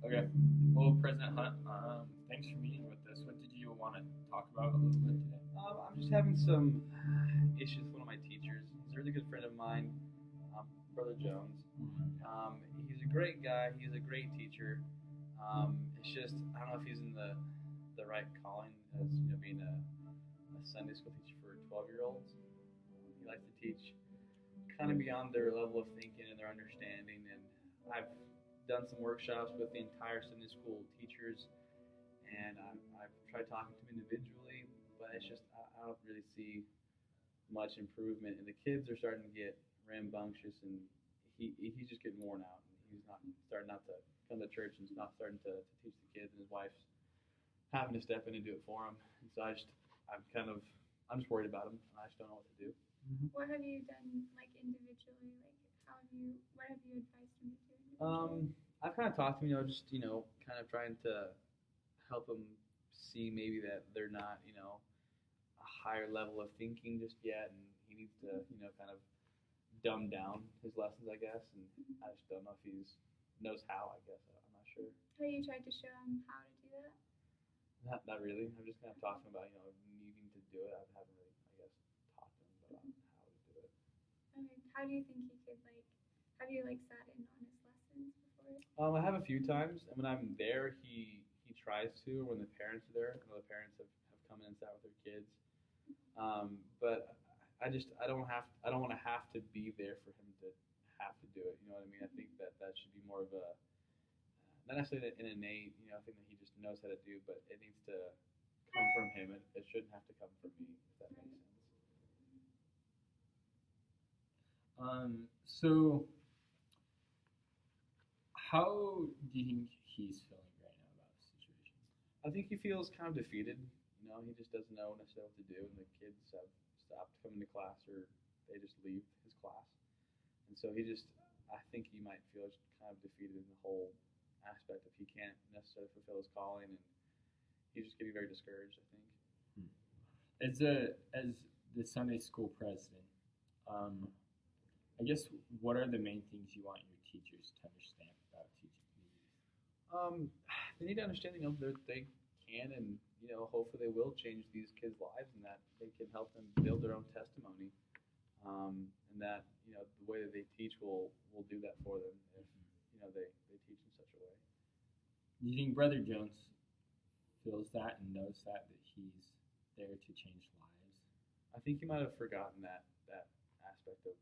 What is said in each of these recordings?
Okay. Well, President Hunt, thanks for meeting with us. What did you want to talk about a little bit today? I'm just having some issues with one of my teachers. He's a really good friend of mine, Brother Jones. He's a great guy. He's a great teacher. It's just I don't know if he's in the right calling as being a Sunday school teacher for 12-year-olds. He likes to teach kind of beyond their level of thinking and their understanding. And I've done some workshops with the entire Sunday school teachers, and I've tried talking to them individually, but it's just I don't really see much improvement. And the kids are starting to get rambunctious, and he's just getting worn out. And he's not starting not to come to church, and he's not starting to teach the kids, and his wife's having to step in and do it for him. And so I'm just worried about him. I just don't know what to do. What have you done, like individually? Like, what have you advised him to do individually? I've kind of talked to him, just kind of trying to help him see maybe that they're not, a higher level of thinking just yet, and he needs to, kind of dumb down his lessons, I guess. And I just don't know if he's knows how. I guess I'm not sure. Have you tried to show him how to do that? Not really. I'm just kind of talking about, needing to do it. I haven't really, I guess, talked to him about how to do it. Okay. How do you think he could have you sat in on his lessons before? I have a few times, and when I'm there, he tries to. Or when the parents are there, I know the parents have come in and sat with their kids. But I don't want to have to be there for him to have to do it. You know what I mean? I think that should be more of a not necessarily an innate thing that he just knows how to do, but it needs to come from him. It shouldn't have to come from me, if that makes sense. So how do you think he's feeling right now about the situation? I think he feels kind of defeated. He just doesn't know necessarily what to do, and the kids have stopped coming to class, or they just leave his class. And so I think he might feel kind of defeated in the whole aspect of he can't necessarily fulfill his calling, and he's just getting very discouraged, I think. As the Sunday school president, I guess what are the main things you want your teachers to understand about teaching the youth? They need to understand, they can, and hopefully they will change these kids' lives, and that they can help them build their own testimony, and that the way that they teach will do that for them if they teach in such a way. Do you think Brother Jones feels that and knows that he's there to change lives? I think he might have forgotten that aspect of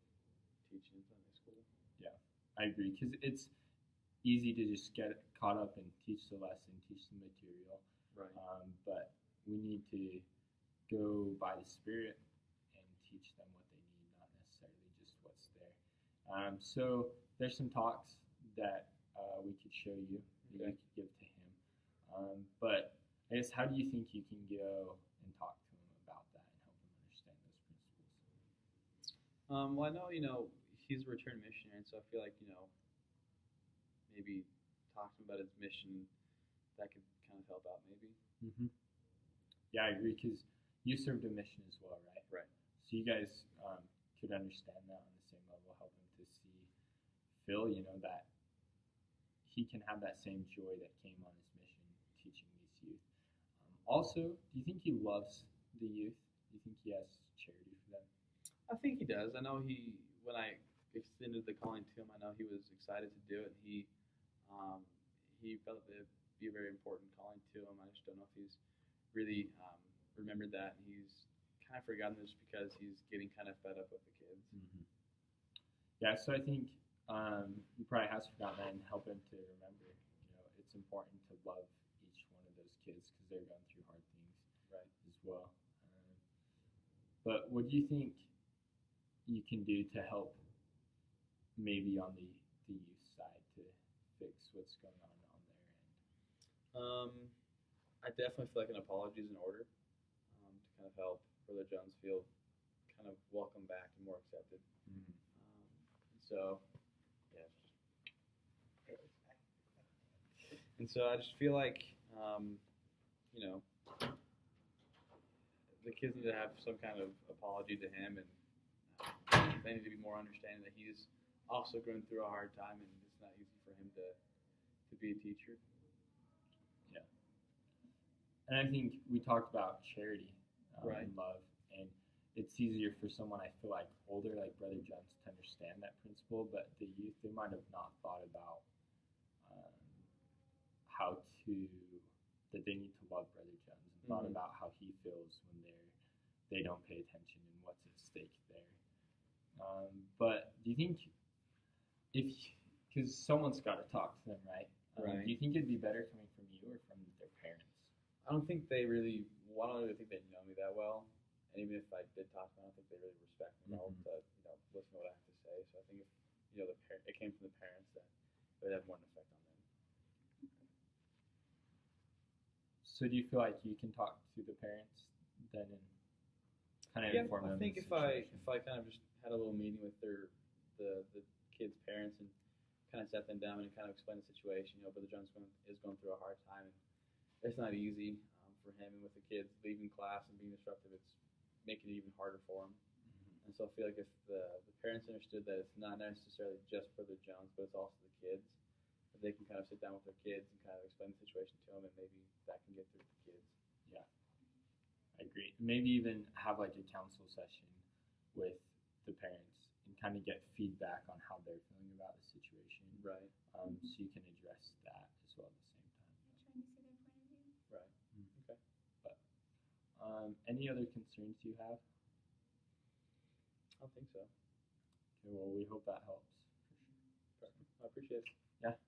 teaching in Sunday school. Yeah, I agree, because it's easy to just get caught up and teach the lesson, teach the material. Right. But we need to go by the Spirit and teach them what they need, not necessarily just what's there. So there's some talks that we could show you, that you could give to him. But I guess, how do you think you can go and talk to him about that and help him understand those principles? Well, I know, he's a returned missionary, and so I feel like, maybe talk to him about his mission. That could kind of help out, maybe. Mm-hmm. Yeah, I agree, because you served a mission as well, right? Right. So you guys could understand that on the same level, help him to feel, that he can have that same joy that came on his mission, teaching these youth. Also, do you think he loves the youth? Do you think he has charity for them? I think he does. I know when I extended the calling to him, I know he was excited to do it. He felt that it'd be a very important calling to him. I just don't know if he's really remembered that, and he's kind of forgotten this because he's getting kind of fed up with the kids. Mm-hmm. Yeah, so I think he probably has forgotten that, and help him to remember. It's important to love each one of those kids because they're going through hard things, right, as well. But what do you think you can do to help, maybe on the youth side, to fix what's going on their end? I definitely feel like an apology is in order, to kind of help Brother Jones feel kind of welcome back and more accepted. Mm-hmm. So, yeah. And so I just feel like, the kids need to have some kind of apology to him, and they need to be more understanding that he's also going through a hard time, and it's not easy for him to to be a teacher. And I think we talked about charity Right. and love, and it's easier for someone, I feel like, older, like Brother Jones, to understand that principle, but the youth, they might have not thought about um, how to, that they need to love Brother Jones, and thought Mhm. about how he feels when they don't pay attention and what's at stake there. But do you think, if, because someone's got to talk to them, right? Right. Do you think it'd be better coming from you or from their parents? I don't think they really. Well, I don't really think they know me that well. And even if I did talk to them, I don't think they really respect me well Mhm. to listen to what I have to say. So I think if it came from the parents, that it would have more of an effect on them. So do you feel like you can talk to the parents then and kind of Yeah, inform I them? think of the if I situation? kind of just had a little meeting with the kids' parents and kind of sat them down and kind of explained the situation. Brother John's is going through a hard time, and it's not easy for him. And with the kids leaving class and being disruptive, it's making it even harder for him. And so I feel like if the parents understood that it's not necessarily just Brother Jones, but it's also the kids, that they can kind of sit down with their kids and kind of explain the situation to them, and maybe that can get through to the kids. Yeah, I agree. Maybe even have like a council session with the parents and kind of get feedback on how they're feeling about the situation. Right. So you can address that as well at the same time. Trying to see their point of view. Right. Okay. But any other concerns you have? I don't think so. Okay, well, we hope that helps. I appreciate it. Yeah.